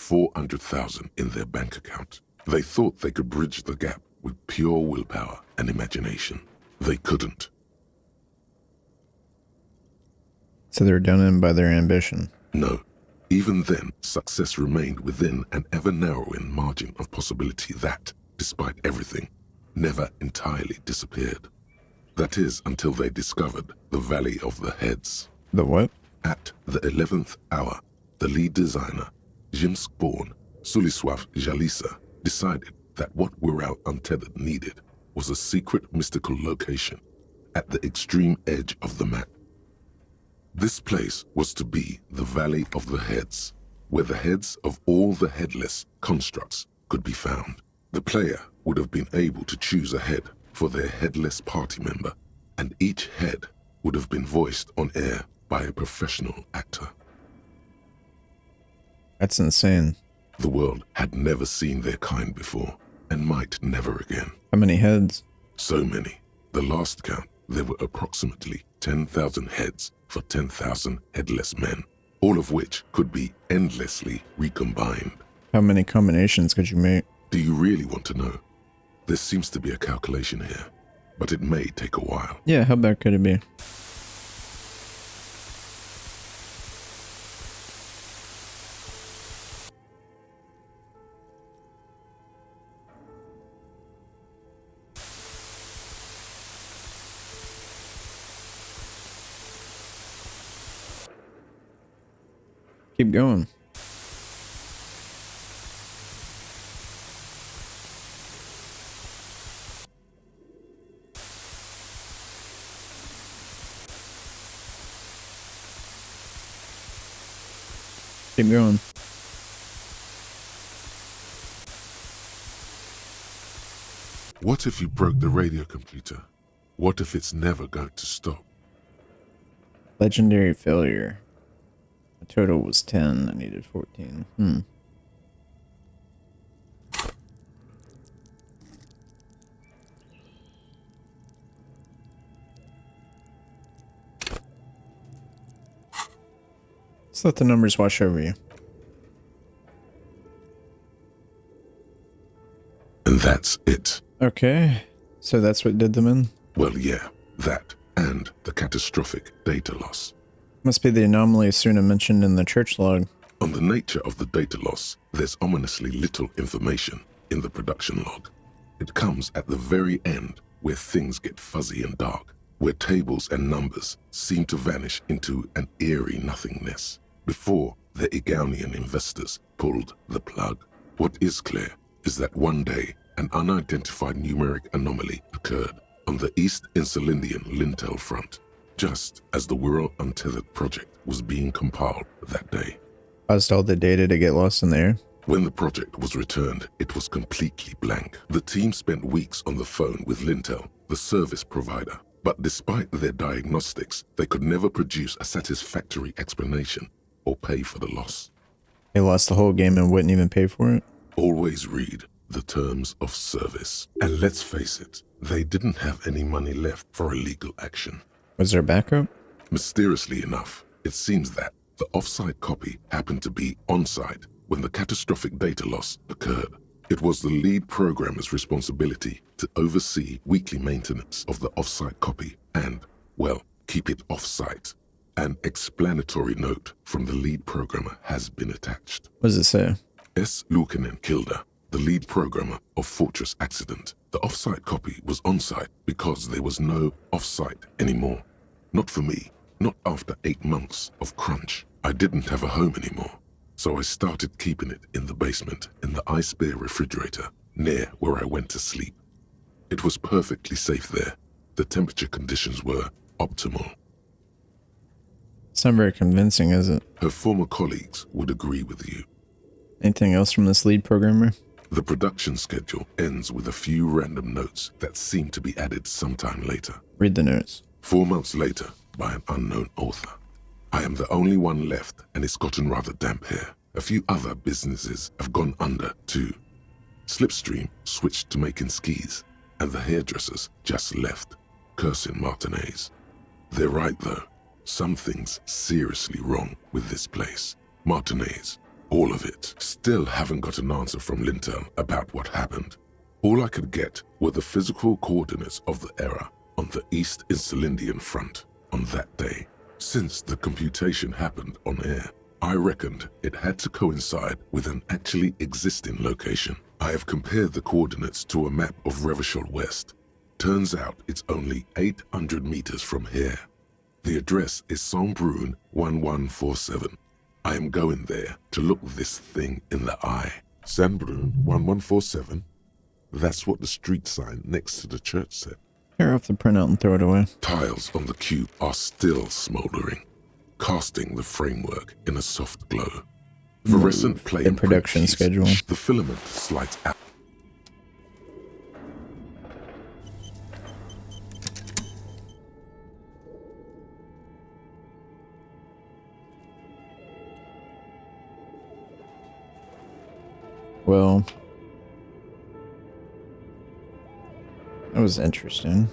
400,000 in their bank account. They thought they could bridge the gap with pure willpower and imagination. They couldn't. So they're done in by their ambition. No. Even then, success remained within an ever-narrowing margin of possibility that, despite everything, never entirely disappeared. That is, until they discovered the Valley of the Heads. The what? At the 11th hour, the lead designer, Jimsk-born Sulisław Jalisa, decided that what Wirral Untethered needed was a secret mystical location at the extreme edge of the map. This place was to be the Valley of the Heads, where the heads of all the headless constructs could be found. The player would have been able to choose a head for their headless party member, and each head would have been voiced on air by a professional actor. That's insane. The world had never seen their kind before, and might never again. How many heads? So many. The last count, there were approximately 10,000 heads for 10,000 headless men, all of which could be endlessly recombined. How many combinations could you make? Do you really want to know? There seems to be a calculation here, but it may take a while. Yeah, how bad could it be? Keep going. Keep going. What if you broke the radio computer? What if it's never going to stop? Legendary failure. The total was 10. I needed 14. Let's let the numbers wash over you. And that's it. Okay. So that's what did them in? Well, yeah, that and the catastrophic data loss. Must be the anomaly Suna mentioned in the church log. On the nature of the data loss, there's ominously little information in the production log. It comes at the very end where things get fuzzy and dark, where tables and numbers seem to vanish into an eerie nothingness, before the Igaunian investors pulled the plug. What is clear is that one day an unidentified numeric anomaly occurred on the East Insulindian lintel front, just as the Wirral Untethered project was being compiled that day. Caused all the data to get lost in the air? When the project was returned, it was completely blank. The team spent weeks on the phone with Lintel, the service provider, but despite their diagnostics, they could never produce a satisfactory explanation or pay for the loss. They lost the whole game and wouldn't even pay for it? Always read the terms of service. And let's face it, they didn't have any money left for a legal action. Was there backup? Mysteriously enough, it seems that the off-site copy happened to be on-site when the catastrophic data loss occurred. It was the lead programmer's responsibility to oversee weekly maintenance of the off-site copy and, well, keep it off-site. An explanatory note from the lead programmer has been attached. What does it say? S. Luukinen Kilda, the lead programmer of Fortress Accident. The off-site copy was on-site because there was no off-site anymore. Not for me, not after 8 months of crunch. I didn't have a home anymore, so I started keeping it in the basement in the ice bear refrigerator near where I went to sleep. It was perfectly safe there. The temperature conditions were optimal. It's not very convincing, is it? Her former colleagues would agree with you. Anything else from this lead programmer? The production schedule ends with a few random notes that seem to be added sometime later. Read the notes. 4 months later, by an unknown author. I am the only one left, and it's gotten rather damp here. A few other businesses have gone under, too. Slipstream switched to making skis, and the hairdressers just left, cursing Martinez. They're right, though. Something's seriously wrong with this place. Martinez, All of it. Still haven't got an answer from Linton about what happened. All I could get were the physical coordinates of the error on the East Insulindian front on that day. Since the computation happened on air, I reckoned it had to coincide with an actually existing location. I have compared the coordinates to a map of Revachol West. Turns out it's only 800 meters from here. The address is Saint-Brun 1147. I am going there to look this thing in the eye. Saint-Brun 1147? That's what the street sign next to the church said. Tear off the printout and throw it away. Tiles on the cube are still smoldering, casting the framework in a soft glow. Fluorescent plain in production print schedule. The filament slides out. Well, that was interesting.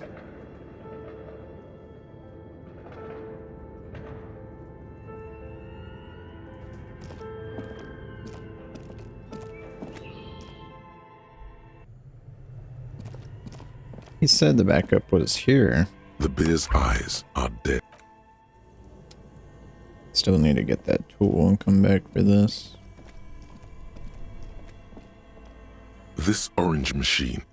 He said the backup was here. The bear's eyes are dead. Still need to get that tool and come back for this. This orange machine.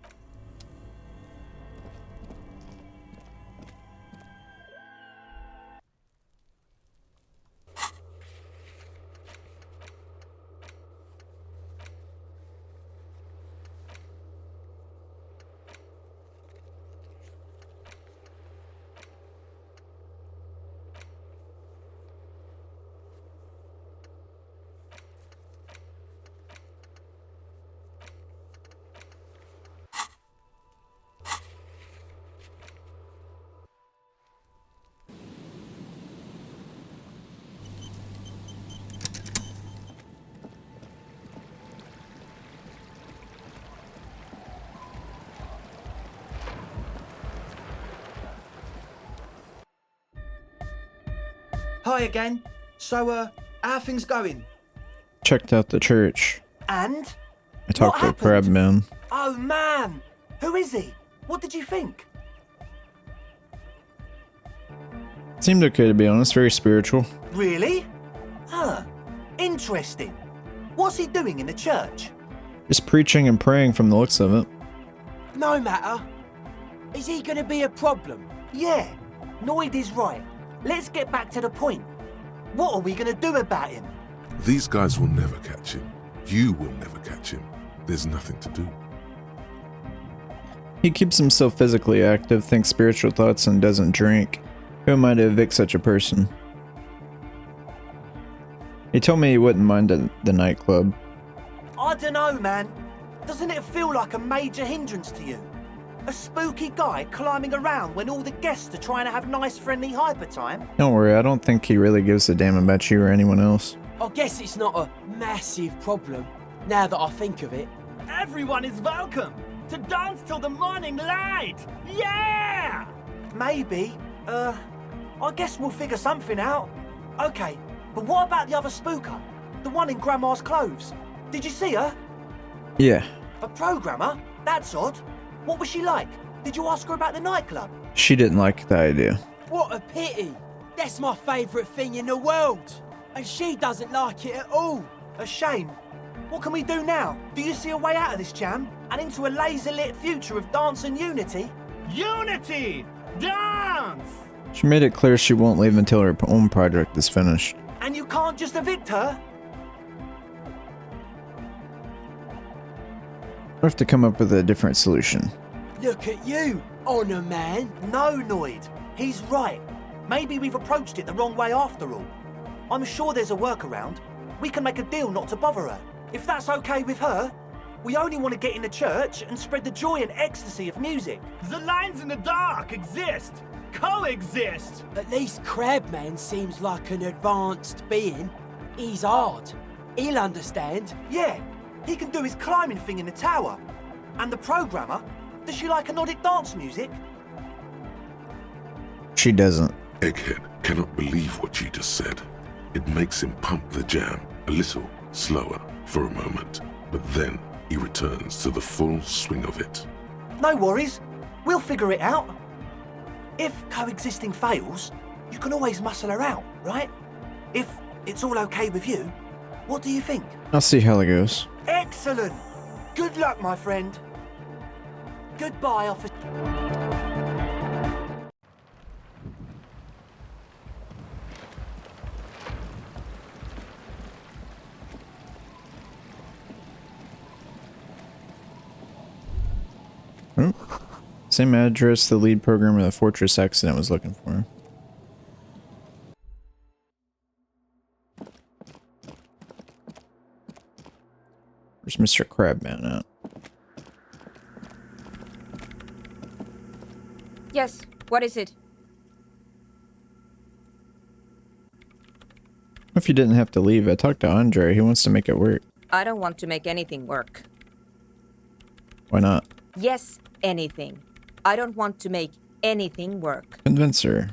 Hi again. So, how are things going? Checked out the church. And? I talked to the crab man. Oh man! Who is he? What did you think? Seemed okay, to be honest. Very spiritual. Really? Huh. Interesting. What's he doing in the church? Just preaching and praying from the looks of it. No matter. Is he gonna be a problem? Yeah. Noid is right. Let's get back to the point. What are we gonna do about him? These guys will never catch him. You will never catch him. There's nothing to do. He keeps himself physically active, thinks spiritual thoughts, and doesn't drink. Who am I to evict such a person? He told me he wouldn't mind the nightclub. I dunno, man. Doesn't it feel like a major hindrance to you? A spooky guy climbing around when all the guests are trying to have nice friendly hyper time? Don't worry, I don't think he really gives a damn about you or anyone else. I guess it's not a massive problem, now that I think of it. Everyone is welcome to dance till the morning light! Yeah! Maybe. I guess we'll figure something out. Okay, but what about the other spooker? The one in Grandma's clothes? Did you see her? Yeah. A programmer? That's odd. What was she like? Did you ask her about the nightclub? She didn't like the idea. What a pity! That's my favourite thing in the world! And she doesn't like it at all! A shame. What can we do now? Do you see a way out of this jam? And into a laser-lit future of dance and unity? Unity! Dance! She made it clear she won't leave until her own project is finished. And you can't just evict her? We have to come up with a different solution. Look at you, Honour Man! No, Noid. He's right. Maybe we've approached it the wrong way after all. I'm sure there's a workaround. We can make a deal not to bother her. If that's okay with her, we only want to get in the church and spread the joy and ecstasy of music. The lines in the dark exist! Coexist! At least Crabman seems like an advanced being. He's hard. He'll understand. Yeah, he can do his climbing thing in the tower. And the programmer, does she like anodic dance music? She doesn't. Egghead cannot believe what you just said. It makes him pump the jam a little slower for a moment, but then he returns to the full swing of it. No worries. We'll figure it out. If coexisting fails, you can always muscle her out, right? If it's all okay with you, what do you think? I'll see how it goes. Excellent. Good luck, my friend. Goodbye, officer. Oh. Same address the lead programmer of the Fortress accident was looking for. Where's Mr. Crabman at? Yes, what is it? If you didn't have to leave, I talked to Andre. He wants to make it work. I don't want to make anything work. Why not? Yes, anything. I don't want to make anything work. Convince her.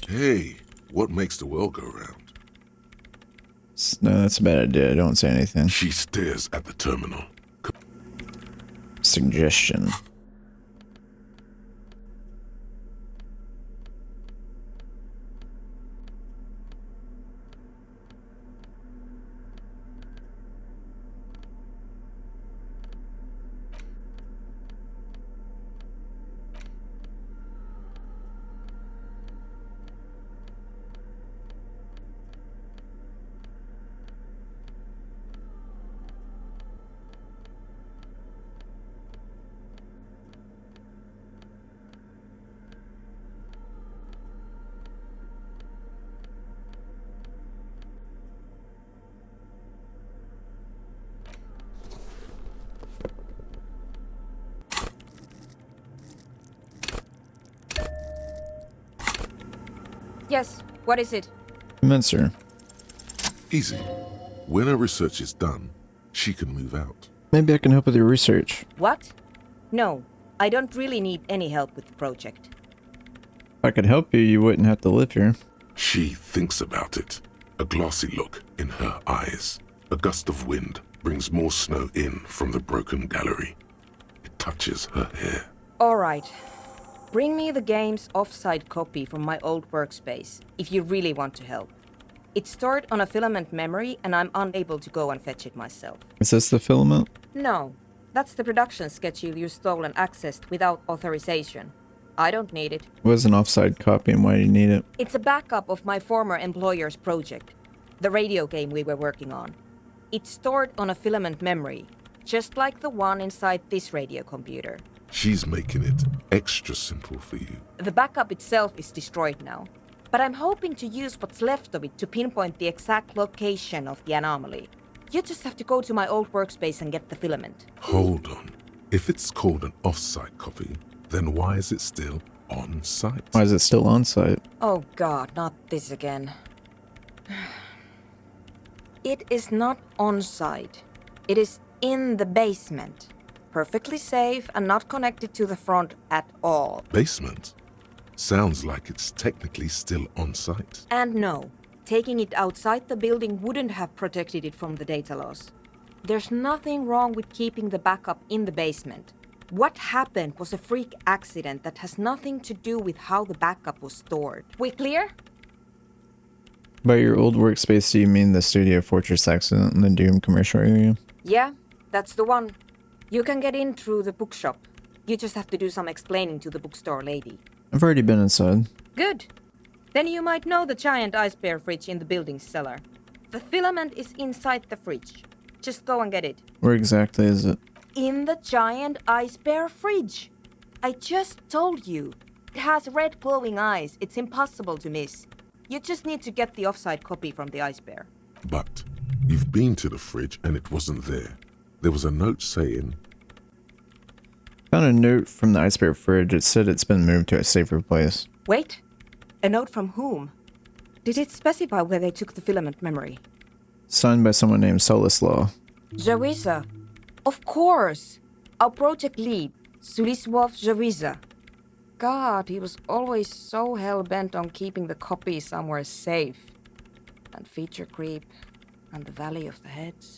Hey, what makes the world go round? No, that's a bad idea. Don't say anything. She stares at the terminal. Suggestion. Yes, what is it? Convince her. Easy. When her research is done, she can move out. Maybe I can help with your research. What? No, I don't really need any help with the project. If I could help you, you wouldn't have to live here. She thinks about it. A glassy look in her eyes. A gust of wind brings more snow in from the broken gallery. It touches her hair. All right. Bring me the game's offsite copy from my old workspace, if you really want to help. It's stored on a filament memory, and I'm unable to go and fetch it myself. Is this the filament? No, that's the production schedule you stole and accessed without authorization. I don't need it. It was an offside copy, and why do you need it? It's a backup of my former employer's project, the radio game we were working on. It's stored on a filament memory, just like the one inside this radio computer. She's making it extra simple for you. The backup itself is destroyed now, but I'm hoping to use what's left of it to pinpoint the exact location of the anomaly. You just have to go to my old workspace and get the filament. Hold on. If it's called an off-site copy, then why is it still on site? Why is it still on site? Oh god, not this again. It is not on site. It is in the basement. Perfectly safe and not connected to the front at all. Basement? Sounds like it's technically still on site. And no, taking it outside the building wouldn't have protected it from the data loss. There's nothing wrong with keeping the backup in the basement. What happened was a freak accident that has nothing to do with how the backup was stored. We clear? By your old workspace, do you mean the Studio Fortress accident in the Doom commercial area? Yeah, that's the one. You can get in through the bookshop. You just have to do some explaining to the bookstore lady. I've already been inside. Good. Then you might know the giant ice bear fridge in the building's cellar. The filament is inside the fridge. Just go and get it. Where exactly is it? In the giant ice bear fridge. I just told you. It has red glowing eyes. It's impossible to miss. You just need to get the offsite copy from the ice bear. But you've been to the fridge and it wasn't there. There was a note saying... Found a note from the ice bear fridge. It said it's been moved to a safer place. Wait. A note from whom? Did it specify where they took the filament memory? Signed by someone named Solislaw. Jawiza. Of course. Our project lead, Suliswov Jawiza. God, he was always so hell-bent on keeping the copy somewhere safe. And feature creep. And the Valley of the Heads.